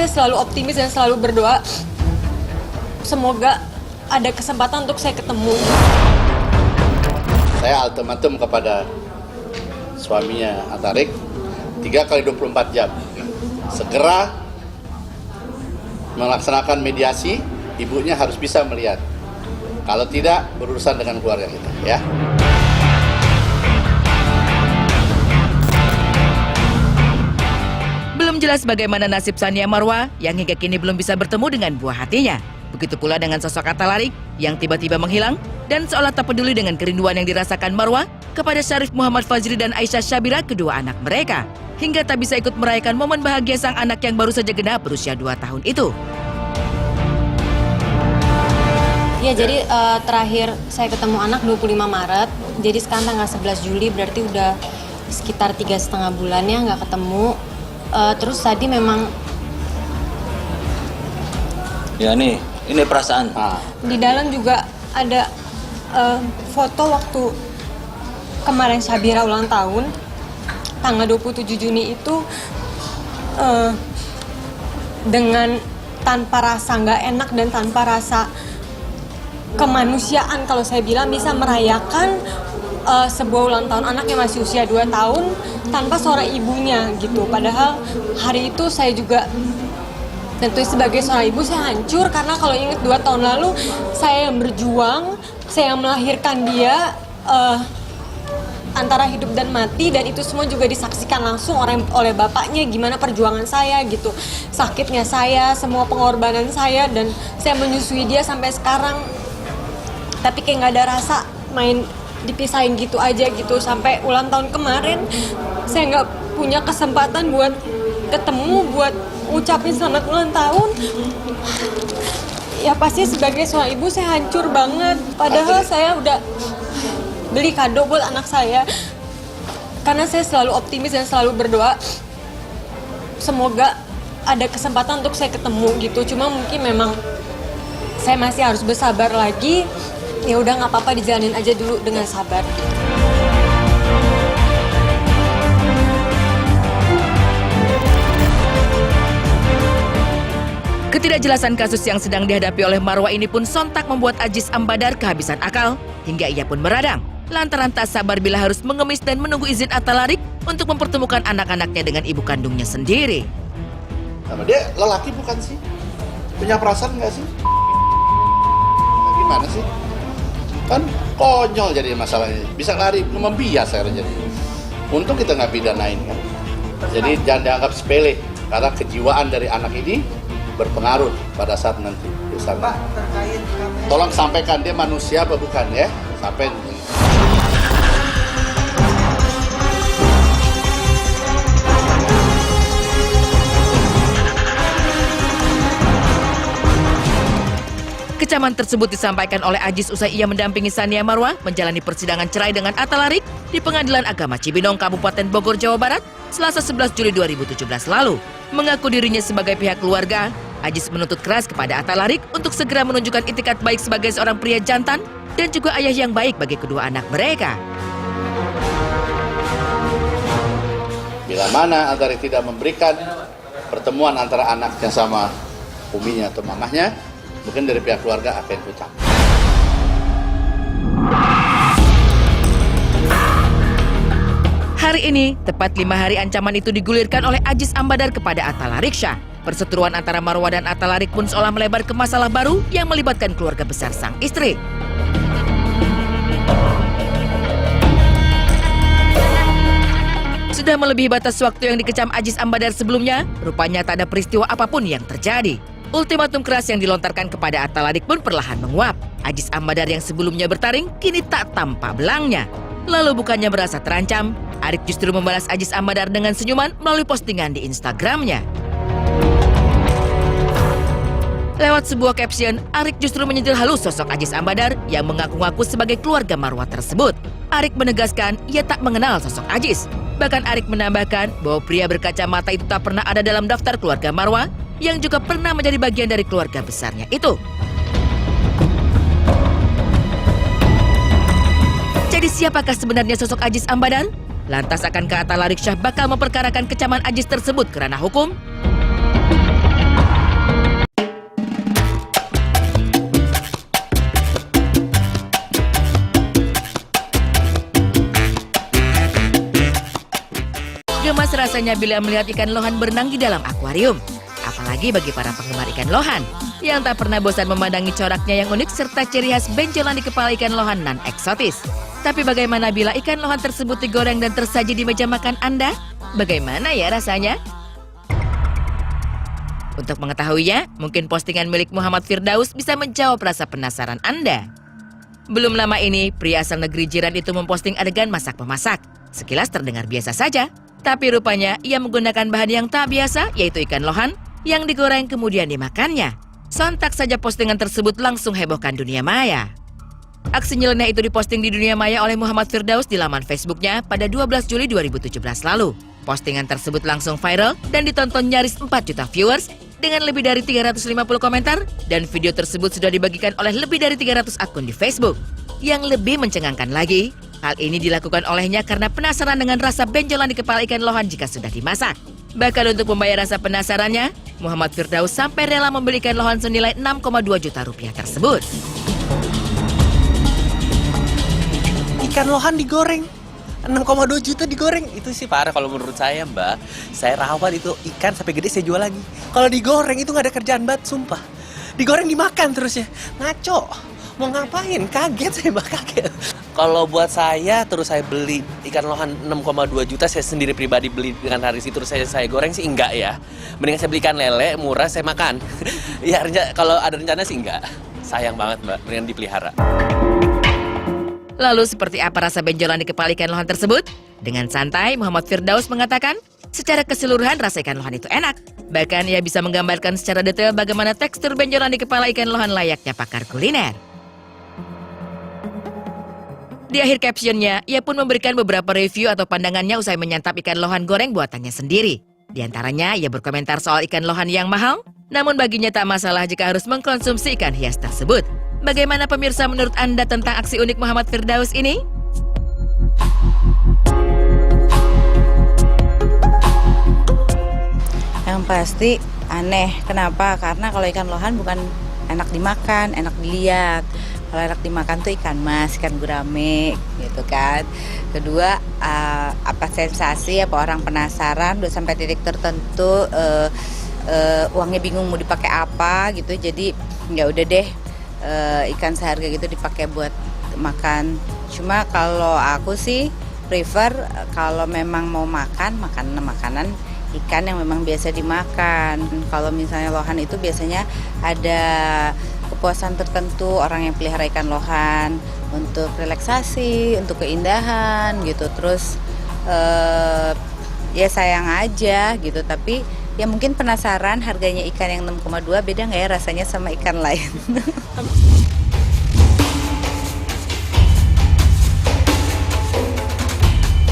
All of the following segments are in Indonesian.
saya selalu optimis dan selalu berdoa semoga ada kesempatan untuk saya ketemu. Saya ultimatum kepada suaminya Atarik 3 kali 24 jam. Segera melaksanakan mediasi, ibunya harus bisa melihat. Kalau tidak, berurusan dengan keluarga kita, ya. Belum jelas bagaimana nasib Sania Marwa yang hingga kini belum bisa bertemu dengan buah hatinya. Begitu pula dengan sosok Atalarik yang tiba-tiba menghilang dan seolah tak peduli dengan kerinduan yang dirasakan Marwa kepada Syarif Muhammad Fajri dan Aisyah Syabira, kedua anak mereka. Hingga tak bisa ikut merayakan momen bahagia sang anak yang baru saja genap berusia 2 tahun itu. Ya, jadi terakhir saya ketemu anak 25 Maret. Jadi sekarang tanggal 11 Juli, berarti udah sekitar 3,5 bulan ya nggak ketemu. Terus tadi memang... Ya ini perasaan. Di dalam juga ada foto waktu kemarin Syabira ulang tahun. Tanggal 27 Juni itu dengan tanpa rasa nggak enak dan tanpa rasa kemanusiaan, kalau saya bilang bisa merayakan sebuah ulang tahun anak yang masih usia 2 tahun tanpa seorang ibunya gitu. Padahal hari itu saya juga tentu sebagai seorang ibu saya hancur karena kalau ingat 2 tahun lalu saya yang berjuang, saya yang melahirkan dia antara hidup dan mati, dan itu semua juga disaksikan langsung oleh bapaknya gimana perjuangan saya gitu, sakitnya saya, semua pengorbanan saya, dan saya menyusui dia sampai sekarang. Tapi kayak nggak ada rasa, main dipisahin gitu aja gitu. Sampai ulang tahun kemarin saya nggak punya kesempatan buat ketemu, buat ucapin selamat ulang tahun. Ya pasti sebagai seorang ibu saya hancur banget. Padahal saya udah beli kado buat anak saya. Karena saya selalu optimis dan selalu berdoa semoga ada kesempatan untuk saya ketemu gitu. Cuma mungkin memang saya masih harus bersabar lagi. Ya udah nggak apa-apa, dijalanin aja dulu dengan sabar. Ketidakjelasan kasus yang sedang dihadapi oleh Marwa ini pun sontak membuat Aziz Ambadar kehabisan akal hingga ia pun meradang. Lantaran tak sabar bila harus mengemis dan menunggu izin Atalarik untuk mempertemukan anak-anaknya dengan ibu kandungnya sendiri. Sama dia lelaki bukan sih? Punya perasaan nggak sih? Gimana sih? Kan konyol jadi masalahnya. Bisa lari, membias akhirnya jadi. Untung kita nggak pidanain kan. Jadi jangan dianggap sepele karena kejiwaan dari anak ini berpengaruh pada saat nanti. Pak, terkait tolong sampaikan dia manusia apa bukan ya? Sampai Kecaman tersebut disampaikan oleh Aziz usai ia mendampingi Sania Marwa menjalani persidangan cerai dengan Atalarik di Pengadilan Agama Cibinong, Kabupaten Bogor, Jawa Barat, Selasa 11 Juli 2017 lalu. Mengaku dirinya sebagai pihak keluarga, Aziz menuntut keras kepada Atalarik untuk segera menunjukkan itikat baik sebagai seorang pria jantan dan juga ayah yang baik bagi kedua anak mereka. bila mana Atalarik tidak memberikan pertemuan antara anaknya sama uminya atau mamahnya, mungkin dari pihak keluarga akan ucap. Hari ini, tepat 5 hari ancaman itu digulirkan oleh Aziz Ambadar kepada Atalarik Syah. Perseteruan antara Marwa dan Atalarik pun seolah melebar ke masalah baru yang melibatkan keluarga besar sang istri. Sudah melebihi batas waktu yang dikecam Aziz Ambadar sebelumnya, rupanya tak ada peristiwa apapun yang terjadi. Ultimatum keras yang dilontarkan kepada Atalarik pun perlahan menguap. Aziz Ambadar yang sebelumnya bertaring, kini tak tampak belangnya. Lalu bukannya merasa terancam, Arik justru membalas Aziz Ambadar dengan senyuman melalui postingan di Instagramnya. Lewat sebuah caption, Arik justru menyentil halus sosok Aziz Ambadar yang mengaku-ngaku sebagai keluarga Marwa tersebut. Arik menegaskan ia tak mengenal sosok Aziz. Bahkan Arik menambahkan bahwa pria berkacamata itu tak pernah ada dalam daftar keluarga Marwa yang juga pernah menjadi bagian dari keluarga besarnya itu. Jadi siapakah sebenarnya sosok Aziz Ambadar? Lantas akankah Atalarik Syah bakal memperkarakan kecaman Aziz tersebut ke ranah hukum? rasanya bila melihat ikan lohan berenang di dalam akuarium. Apalagi bagi para penggemar ikan lohan yang tak pernah bosan memandangi coraknya yang unik serta ciri khas benjolan di kepala ikan lohan non eksotis. Tapi bagaimana bila ikan lohan tersebut digoreng dan tersaji di meja makan Anda? Bagaimana ya rasanya? Untuk mengetahuinya, mungkin postingan milik Muhammad Firdaus bisa menjawab rasa penasaran Anda. Belum lama ini, pria asal negeri jiran itu memposting adegan masak-memasak. Sekilas terdengar biasa saja, tapi rupanya ia menggunakan bahan yang tak biasa, yaitu ikan lohan yang digoreng kemudian dimakannya. Sontak saja postingan tersebut langsung hebohkan dunia maya. Aksi nyeleneh itu diposting di dunia maya oleh Muhammad Firdaus di laman Facebooknya pada 12 Juli 2017 lalu. Postingan tersebut langsung viral dan ditonton nyaris 4 juta viewers dengan lebih dari 350 komentar, dan video tersebut sudah dibagikan oleh lebih dari 300 akun di Facebook. Yang lebih mencengangkan lagi, hal ini dilakukan olehnya karena penasaran dengan rasa benjolan di kepala ikan lohan jika sudah dimasak. Bahkan untuk membayar rasa penasarannya, Muhammad Firdaus sampai rela membeli ikan lohan senilai 6,2 juta rupiah tersebut. Ikan lohan digoreng, 6,2 juta digoreng, itu sih parah kalau menurut saya, Mbak. Saya rawat itu ikan sampai gede saya jual lagi. Kalau digoreng itu nggak ada kerjaan banget, sumpah. Digoreng dimakan terus ya, ngaco. Mau ngapain? Kaget saya, Mbak, kaget. Kalau buat saya, terus saya beli ikan lohan 6,2 juta, saya sendiri pribadi beli dengan harga itu, terus saya goreng sih enggak ya. Mendingan saya beli ikan lele, murah, saya makan. Ya, kalau ada rencana sih enggak. Sayang banget, Mbak, mendingan dipelihara. Lalu seperti apa rasa benjolan di kepala ikan lohan tersebut? Dengan santai, Muhammad Firdaus mengatakan, secara keseluruhan rasa ikan lohan itu enak. Bahkan ia bisa menggambarkan secara detail bagaimana tekstur benjolan di kepala ikan lohan layaknya pakar kuliner. Di akhir captionnya, ia pun memberikan beberapa review atau pandangannya usai menyantap ikan lohan goreng buatannya sendiri. Di antaranya, ia berkomentar soal ikan lohan yang mahal, namun baginya tak masalah jika harus mengkonsumsi ikan hias tersebut. Bagaimana pemirsa menurut Anda tentang aksi unik Muhammad Firdaus ini? Yang pasti aneh. Kenapa? Karena kalau ikan lohan bukan enak dimakan, enak dilihat. Kalau enak dimakan tuh ikan mas, ikan gurame gitu kan. Kedua, apa sensasi, apa orang penasaran udah sampai titik tertentu, uangnya bingung mau dipakai apa gitu. Jadi ya udah deh, ikan seharga gitu dipakai buat makan. Cuma kalau aku sih prefer kalau memang mau makan makanan ikan yang memang biasa dimakan. Kalau misalnya lohan itu biasanya ada kepuasan tertentu orang yang pelihara ikan lohan untuk relaksasi, untuk keindahan gitu. Terus ya sayang aja gitu, tapi ya mungkin penasaran harganya ikan yang 6,2 beda nggak ya rasanya sama ikan lain.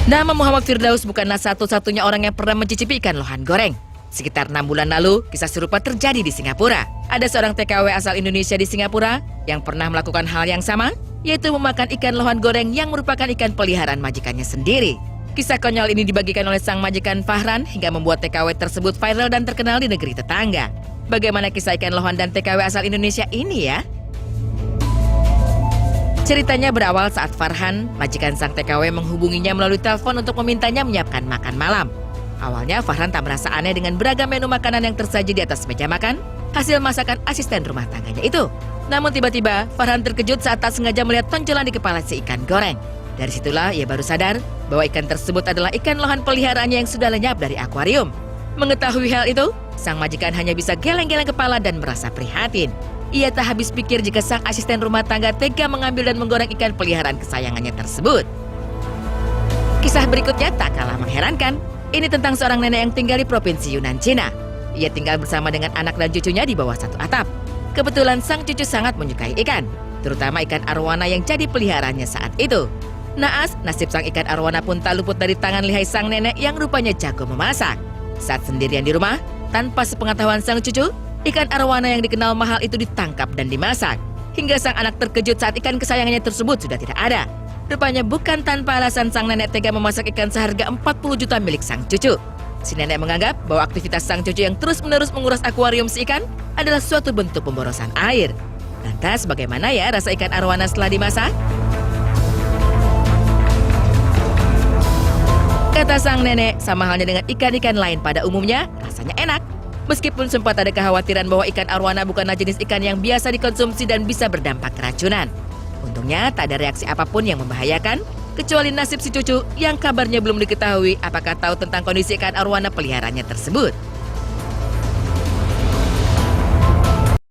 Nama Muhammad Firdaus bukanlah satu-satunya orang yang pernah mencicipi ikan lohan goreng. Sekitar 6 bulan lalu, kisah serupa terjadi di Singapura. Ada seorang TKW asal Indonesia di Singapura yang pernah melakukan hal yang sama, yaitu memakan ikan lohan goreng yang merupakan ikan peliharaan majikannya sendiri. Kisah konyol ini dibagikan oleh sang majikan Fahran hingga membuat TKW tersebut viral dan terkenal di negeri tetangga. Bagaimana kisah ikan lohan dan TKW asal Indonesia ini ya? Ceritanya berawal saat Farhan, majikan sang TKW, menghubunginya melalui telepon untuk memintanya menyiapkan makan malam. Awalnya Farhan tak merasa aneh dengan beragam menu makanan yang tersaji di atas meja makan, hasil masakan asisten rumah tangganya itu. Namun tiba-tiba Farhan terkejut saat tak sengaja melihat tonjolan di kepala si ikan goreng. Dari situlah ia baru sadar bahwa ikan tersebut adalah ikan lohan peliharaannya yang sudah lenyap dari akuarium. Mengetahui hal itu, sang majikan hanya bisa geleng-geleng kepala dan merasa prihatin. Ia tak habis pikir jika sang asisten rumah tangga tega mengambil dan menggoreng ikan peliharaan kesayangannya tersebut. Kisah berikutnya tak kalah mengherankan. Ini tentang seorang nenek yang tinggal di provinsi Yunnan, Cina. Ia tinggal bersama dengan anak dan cucunya di bawah satu atap. Kebetulan sang cucu sangat menyukai ikan, terutama ikan arwana yang jadi peliharaannya saat itu. Naas, nasib sang ikan arwana pun tak luput dari tangan lihai sang nenek yang rupanya jago memasak. Saat sendirian di rumah, tanpa sepengetahuan sang cucu, ikan arwana yang dikenal mahal itu ditangkap dan dimasak. Hingga sang anak terkejut saat ikan kesayangannya tersebut sudah tidak ada. Rupanya bukan tanpa alasan sang nenek tega memasak ikan seharga 40 juta milik sang cucu. Si nenek menganggap bahwa aktivitas sang cucu yang terus-menerus menguras akuarium si ikan adalah suatu bentuk pemborosan air. Lantas bagaimana ya rasa ikan arwana setelah dimasak? Kata sang nenek, sama halnya dengan ikan-ikan lain pada umumnya, rasanya enak. Meskipun sempat ada kekhawatiran bahwa ikan arwana bukanlah jenis ikan yang biasa dikonsumsi dan bisa berdampak keracunan. Untungnya tak ada reaksi apapun yang membahayakan, kecuali nasib si cucu yang kabarnya belum diketahui apakah tahu tentang kondisi ikan arwana peliharaannya tersebut.